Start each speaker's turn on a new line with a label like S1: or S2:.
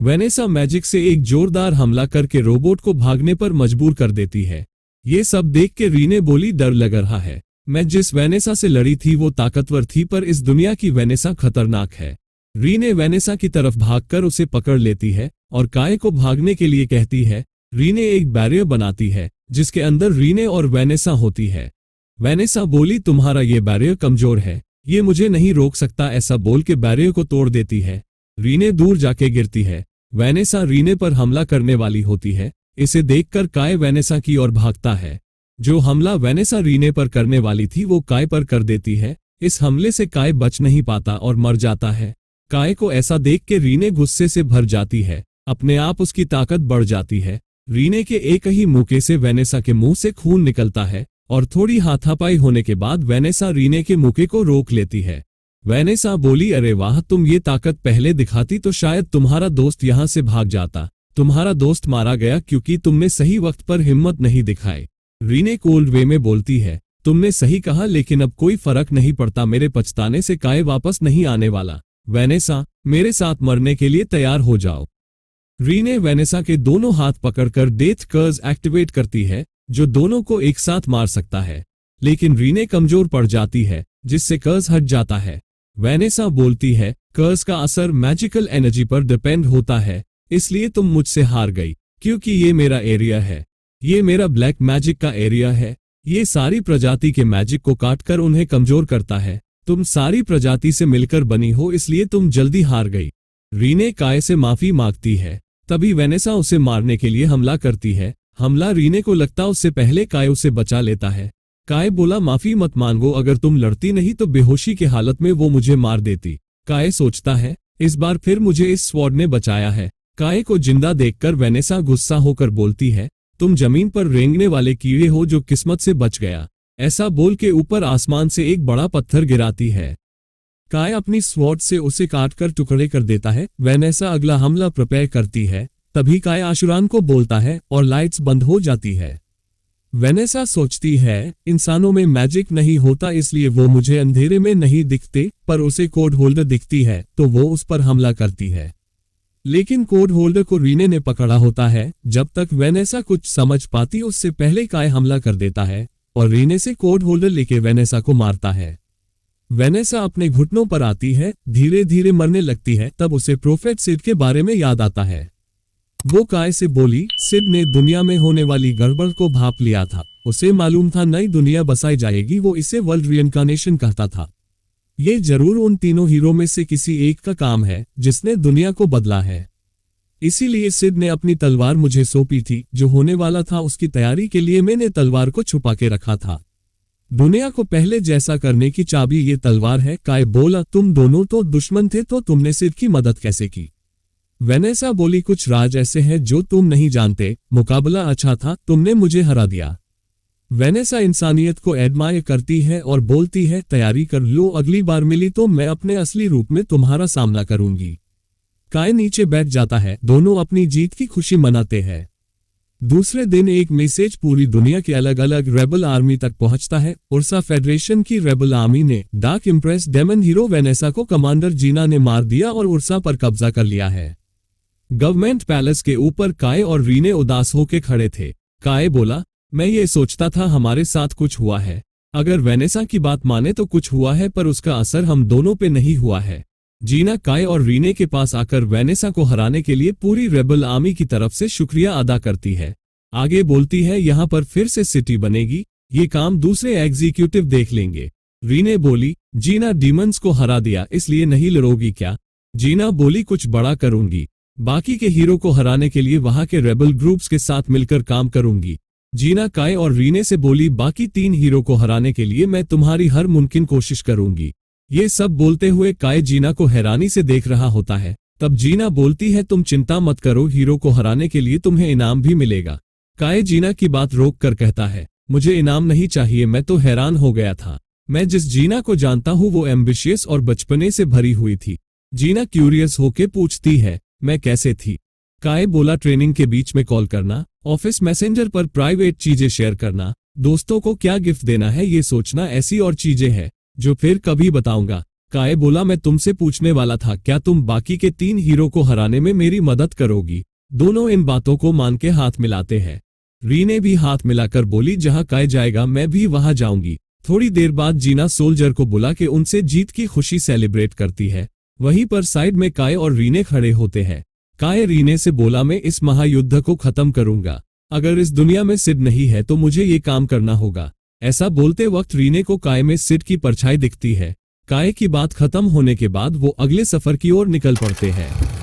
S1: Vanessa magic से एक जोरदार हमला करके रोबोट को भागने पर मजबूर कर देती है। ये सब देख के रीने बोली, डर लग रहा है। मैं जिस वेनेसा से लड़ी थी वो ताकतवर थी, पर इस दुनिया की वेनेसा खतरनाक है। रीने वेनेसा की तरफ भागकर उसे पकड़ लेती है और काय को भागने के लिए कहती है। रीने एक बैरियर बनाती है जिसके अंदर रीने और वेनेसा होती है। वेनेसा बोली, तुम्हारा ये बैरियर कमजोर है, ये मुझे नहीं रोक सकता। ऐसा बोल के बैरियर को तोड़ देती है। रीने दूर जाके गिरती है। वेनेसा रीने पर हमला करने वाली होती है। इसे देखकर काय वेनेसा की ओर भागता है। जो हमला वेनेसा रीने पर करने वाली थी वो काय पर कर देती है। इस हमले से काय बच नहीं पाता और मर जाता है। काय को ऐसा देख के रीने गुस्से से भर जाती है। अपने आप उसकी ताकत बढ़ जाती है। रीने के एक ही मुक्के से वेनेसा के मुंह से खून निकलता है और थोड़ी हाथापाई होने के बाद वेनेसा रीने के मुक्के को रोक लेती है। वेनेसा बोली, अरे वाह, तुम ये ताकत पहले दिखाती तो शायद तुम्हारा दोस्त यहाँ से भाग जाता। तुम्हारा दोस्त मारा गया क्योंकि तुमने सही वक्त पर हिम्मत नहीं दिखाई। रीने कोल्ड वे में बोलती है, तुमने सही कहा, लेकिन अब कोई फर्क नहीं पड़ता। मेरे पछताने से काय वापस नहीं आने वाला। वेनेसा, मेरे साथ मरने के लिए तैयार हो जाओ। रीने वेनेसा के दोनों हाथ पकड़कर डेथ कर्ज एक्टिवेट करती है, जो दोनों को एक साथ मार सकता है। लेकिन रीने कमजोर पड़ जाती है, जिससे कर्ज हट जाता है। वेनेसा बोलती है, कर्ज का असर मैजिकल एनर्जी पर डिपेंड होता है, इसलिए तुम मुझसे हार गई। क्योंकि ये मेरा एरिया है, ये मेरा ब्लैक मैजिक का एरिया है। ये सारी प्रजाति के मैजिक को काटकर उन्हें कमजोर करता है। तुम सारी प्रजाति से मिलकर बनी हो, इसलिए तुम जल्दी हार गई। रीने काय से माफी मांगती है। तभी वेनेसा उसे मारने के लिए हमला करती है। हमला रीने को लगता उससे पहले काय उसे बचा लेता है। काय बोला, माफी मत मांगो, अगर तुम लड़ती नहीं तो बेहोशी की हालत में वो मुझे मार देती। काय सोचता है, इस बार फिर मुझे इस स्वॉर्ड ने बचाया है। काय को जिंदा देखकर वेनेसा गुस्सा होकर बोलती है, तुम जमीन पर रेंगने वाले कीड़े हो जो किस्मत से बच गया। ऐसा बोल के ऊपर आसमान से एक बड़ा पत्थर गिराती है। काय अपनी स्वॉर्ड से उसे काटकर टुकड़े कर देता है। वेनेसा अगला हमला प्रिपेयर करती है। तभी काय आशुरान को बोलता है और लाइट्स बंद हो जाती है। वेनेसा सोचती है, इंसानों में मैजिक नहीं होता, इसलिए वो मुझे अंधेरे में नहीं दिखते, पर उसे कोड होल्डर दिखती है तो वो उस पर हमला करती है। लेकिन कोड होल्डर को रीने ने पकड़ा होता है। जब तक वेनेसा कुछ समझ पाती उससे पहले काय हमला कर देता है और रीने से कोड होल्डर लेके वेनेसा को मारता है। वेनेसा अपने घुटनों पर आती है, धीरे धीरे मरने लगती है। तब उसे प्रोफेट सिड के बारे में याद आता है। वो काय से बोली, सिड ने दुनिया में होने वाली गड़बड़ को भांप लिया था। उसे मालूम था नई दुनिया बसाई जाएगी। वो इसे वर्ल्ड रीइंकार्नेशन कहता था। ये जरूर उन तीनों हीरो में से किसी एक का काम है जिसने दुनिया को बदला है। इसीलिए सिड ने अपनी तलवार मुझे सौंपी थी। जो होने वाला था उसकी तैयारी के लिए मैंने तलवार को छुपा के रखा था। दुनिया को पहले जैसा करने की चाबी ये तलवार है। काय बोला, तुम दोनों तो दुश्मन थे तो तुमने सिड की मदद कैसे की? वेनेसा बोली, कुछ राज ऐसे हैं जो तुम नहीं जानते। मुकाबला अच्छा था, तुमने मुझे हरा दिया। वेनेसा इंसानियत को एडमायर करती है और बोलती है, तैयारी कर लो, अगली बार मिली तो मैं अपने असली रूप में तुम्हारा सामना करूंगी। काय नीचे बैठ जाता है। दोनों अपनी जीत की खुशी मनाते हैं। दूसरे दिन एक मैसेज पूरी दुनिया के अलग अलग रेबल आर्मी तक पहुंचता है। उर्सा फेडरेशन की रेबल आर्मी ने dark empress demon hero Vanessa को कमांडर जीना ने मार दिया और उर्सा पर कब्जा कर लिया है। गवर्नमेंट पैलेस के ऊपर काय और रीने उदास होके खड़े थे। काय बोला, मैं ये सोचता था हमारे साथ कुछ हुआ है। अगर वेनेसा की बात माने तो कुछ हुआ है, पर उसका असर हम दोनों पे नहीं हुआ है। जीना काय और रीने के पास आकर वेनेसा को हराने के लिए पूरी रेबल आर्मी की तरफ से शुक्रिया अदा करती है। आगे बोलती है, यहाँ पर फिर से सिटी बनेगी, ये काम दूसरे एग्जीक्यूटिव देख लेंगे। रीने बोली, जीना डीमंस को हरा दिया इसलिए नहीं लड़ोगी क्या? जीना बोली, कुछ बड़ा करूंगी। बाकी के हीरो को हराने के लिए वहां के रेबल ग्रुप्स के साथ मिलकर काम करूंगी। जीना काय और रीने से बोली, बाकी 3 हीरो को हराने के लिए मैं तुम्हारी हर मुमकिन कोशिश करूंगी। ये सब बोलते हुए काय जीना को हैरानी से देख रहा होता है। तब जीना बोलती है, तुम चिंता मत करो, हीरो को हराने के लिए तुम्हें इनाम भी मिलेगा। काय जीना की बात रोक कर कहता है, मुझे इनाम नहीं चाहिए। मैं तो हैरान हो गया था। मैं जिस जीना को जानता हूँ वो एम्बिशियस और बचपने से भरी हुई थी। जीना क्यूरियस होके पूछती है, मैं कैसे थी? काय बोला, ट्रेनिंग के बीच में कॉल करना, ऑफिस मैसेंजर पर प्राइवेट चीजें शेयर करना, दोस्तों को क्या गिफ्ट देना है ये सोचना, ऐसी और चीजें हैं जो फिर कभी बताऊंगा। काए बोला, मैं तुमसे पूछने वाला था, क्या तुम बाकी के 3 हीरो को हराने में मेरी मदद करोगी? दोनों इन बातों को मान के हाथ मिलाते हैं। रीने भी हाथ मिलाकर बोली, जहां काए जाएगा मैं भी वहां जाऊंगी। थोड़ी देर बाद जीना सोल्जर को बुला के उनसे जीत की खुशी सेलिब्रेट करती है। वहीं पर साइड में काए और रीने खड़े होते हैं। काए रीने से बोला, मैं इस महायुद्ध को खत्म करूंगा। अगर इस दुनिया में सिड नहीं है तो मुझे ये काम करना होगा। ऐसा बोलते वक्त रीने को काए में सिड की परछाई दिखती है। काए की बात खत्म होने के बाद वो अगले सफर की ओर निकल पड़ते हैं।